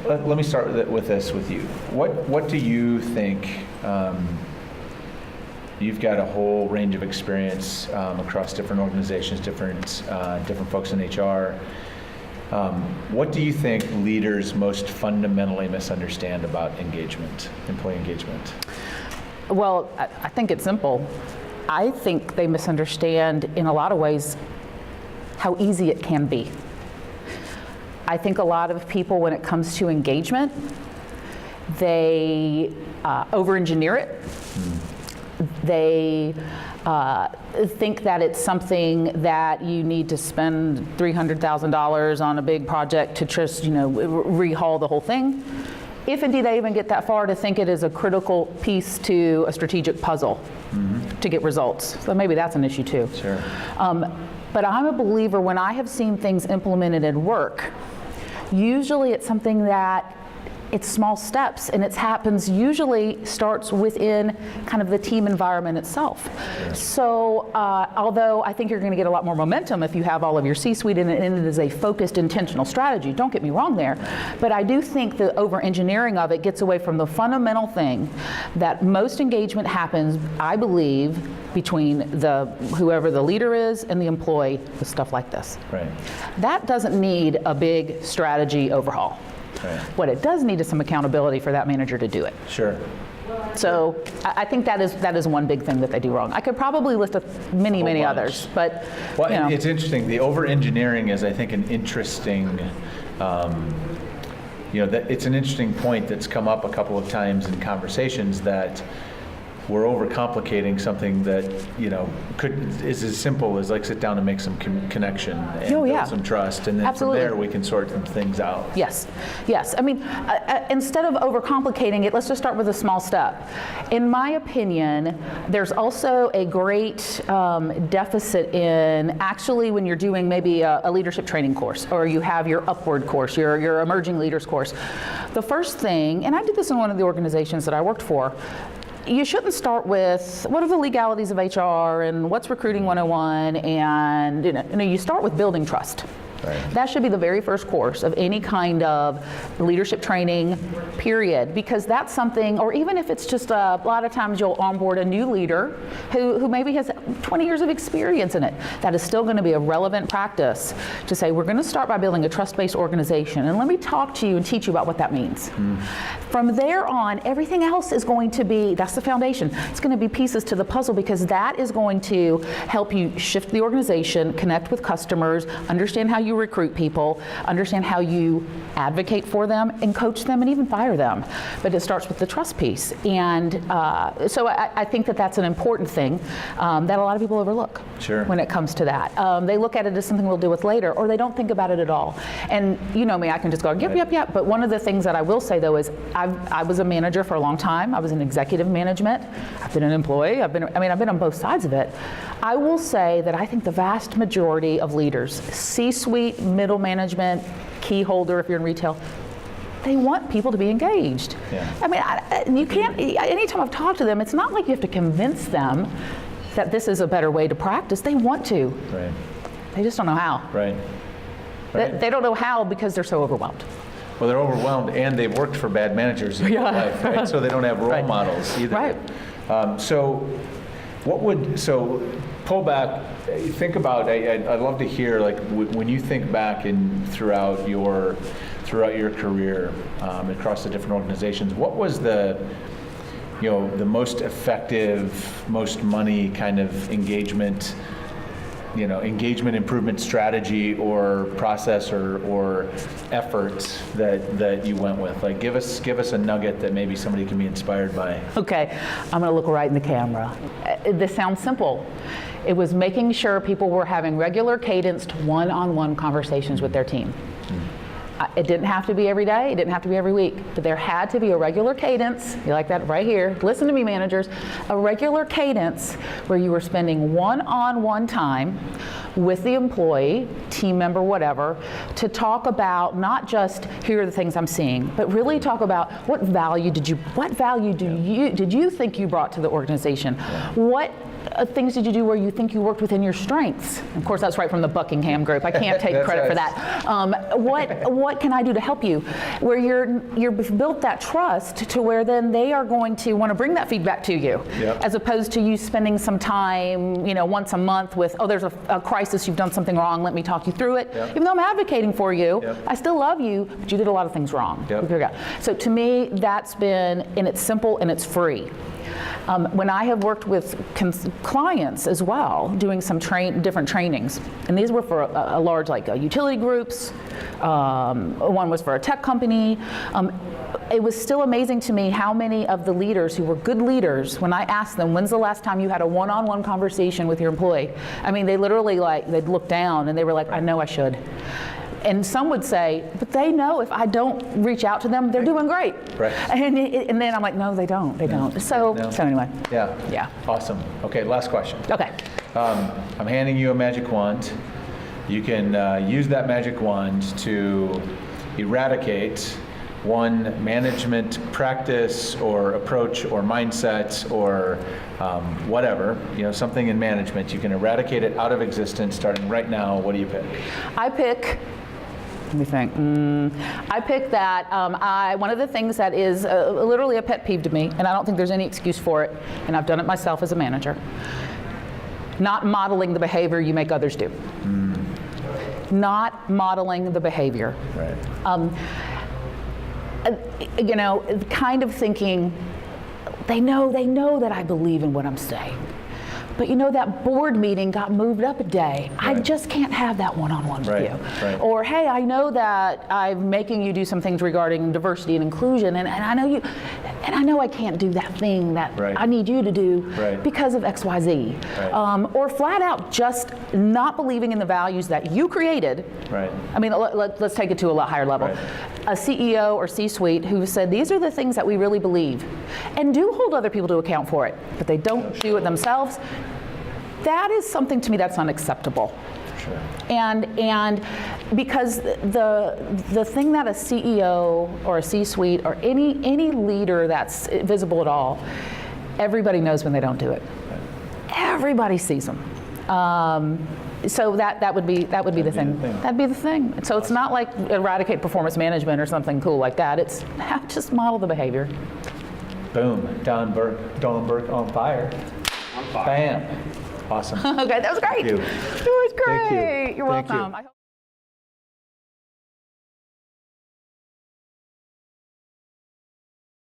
let me start with this with you. What do you think? You've got a whole range of experience across different organizations, different folks in HR. What do you think leaders most fundamentally misunderstand about engagement, employee engagement? Well, I think it's simple. I think they misunderstand in a lot of ways how easy it can be. I think a lot of people, when it comes to engagement, they over-engineer it. They think that it's something that you need to spend $300,000 on a big project to just, rehaul the whole thing. If indeed they even get that far to think it is a critical piece to a strategic puzzle to get results. So maybe that's an issue too. Sure. But I'm a believer when I have seen things implemented in work, usually it's something that it's small steps, and it happens usually starts within kind of the team environment itself. Yeah. So although I think you're going to get a lot more momentum if you have all of your C-suite in it, and it is a focused, intentional strategy, don't get me wrong there, but I do think the over-engineering of it gets away from the fundamental thing that most engagement happens, I believe, between whoever the leader is and the employee with stuff like this. Right. That doesn't need a big strategy overhaul. Right. What it does need is some accountability for that manager to do it. Sure. So I think that is one big thing that they do wrong. I could probably list many others, but it's interesting. The over-engineering is, I think, an interesting. It's an interesting point that's come up a couple of times in conversations that we're overcomplicating something that is as simple as like sit down and make some connection and build some trust, and then Absolutely. From there we can sort some things out. Yes. I mean, instead of overcomplicating it, let's just start with a small step. In my opinion, there's also a great deficit in actually when you're doing maybe a leadership training course, or you have your upward course, your emerging leaders course. The first thing, and I did this in one of the organizations that I worked for, you shouldn't start with what are the legalities of HR and what's recruiting 101, and you start with building trust. Right. That should be the very first course of any kind of leadership training, period, because that's something, or even if it's just a lot of times you'll onboard a new leader who maybe has 20 years of experience in it. That is still going to be a relevant practice to say, we're going to start by building a trust-based organization, and let me talk to you and teach you about what that means. From there on, everything else is going to be, that's the foundation. It's going to be pieces to the puzzle, because that is going to help you shift the organization, connect with customers, understand how you recruit people, understand how you advocate for them and coach them and even fire them. But it starts with the trust piece. And so I think that that's an important thing that a lot of people overlook. Sure. When it comes to that. They look at it as something we'll deal with later, or they don't think about it at all. And you know me, I can just go, yep. But one of the things that I will say though is I was a manager for a long time. I was in executive management. I've been an employee. I've been on both sides of it. I will say that I think the vast majority of leaders, C-suite, middle management, key holder if you're in retail, they want people to be engaged. Yeah. I mean, you can't, anytime I've talked to them, it's not like you have to convince them that this is a better way to practice. They want to. Right. They just don't know how. Right. They don't know how because they're so overwhelmed. Well, they're overwhelmed, and they've worked for bad managers in their life, right? So they don't have role models either. Right. So pull back, think about, I'd love to hear, like, when you think back throughout your career across the different organizations, what was the most effective, most money kind of engagement improvement strategy or process or effort that you went with? Like, give us a nugget that maybe somebody can be inspired by. Okay, I'm going to look right in the camera. This sounds simple. It was making sure people were having regular cadenced one-on-one conversations with their team. It didn't have to be every day, it didn't have to be every week, but there had to be a regular cadence, you like that right here, listen to me managers, a regular cadence where you were spending one-on-one time with the employee, team member, whatever, to talk about not just here are the things I'm seeing, but really talk about what value did you think you brought to the organization? What things did you do where you think you worked within your strengths? Of course, that's right from the Buckingham Group. I can't take credit for that. What can I do to help you? Where you've built that trust to where then they are going to want to bring that feedback to you, as opposed to you spending some time, once a month with, oh, there's a crisis, you've done something wrong, let me talk you through it. Even though I'm advocating for you, I still love you, but you did a lot of things wrong. So to me, that's been, and it's simple and it's free. When I have worked with clients as well, doing some different trainings, and these were for a large, like utility groups, one was for a tech company, it was still amazing to me how many of the leaders who were good leaders, when I asked them, when's the last time you had a one-on-one conversation with your employee? I mean, they literally they'd look down and they were like, I know I should. And some would say, but they know if I don't reach out to them, they're doing great. Right. And then I'm like, no, they don't. They don't. So anyway. Yeah. Awesome. Okay, last question. Okay. I'm handing you a magic wand. You can use that magic wand to eradicate one management practice or approach or mindset or whatever, something in management. You can eradicate it out of existence starting right now. What do you pick? Let me think. I pick that one of the things that is literally a pet peeve to me, and I don't think there's any excuse for it, and I've done it myself as a manager, not modeling the behavior you make others do. Not modeling the behavior. Right. Kind of thinking, they know that I believe in what I'm saying. But that board meeting got moved up a day. Right. I just can't have that one-on-one with you. Right. Or, hey, I know that I'm making you do some things regarding diversity and inclusion, and I know I can't do that thing that I need you to do because of X, Y, Z. Right. Or flat out just not believing in the values that you created. Right. I mean, let's take it to a lot higher level. Right. A CEO or C-suite who said, these are the things that we really believe, and do hold other people to account for it, but they don't do it themselves. That is something to me that's unacceptable. Sure. And because the thing that a CEO or a C-suite or any leader that's visible at all, everybody knows when they don't do it. Everybody sees them. So that would be the thing. That'd be the thing. So it's not like eradicate performance management or something cool like that. It's just model the behavior. Boom. Dawn Burke on fire. Bam. Awesome. Okay, that was great. Thank you. It was great. Thank you. You're Thank welcome. you.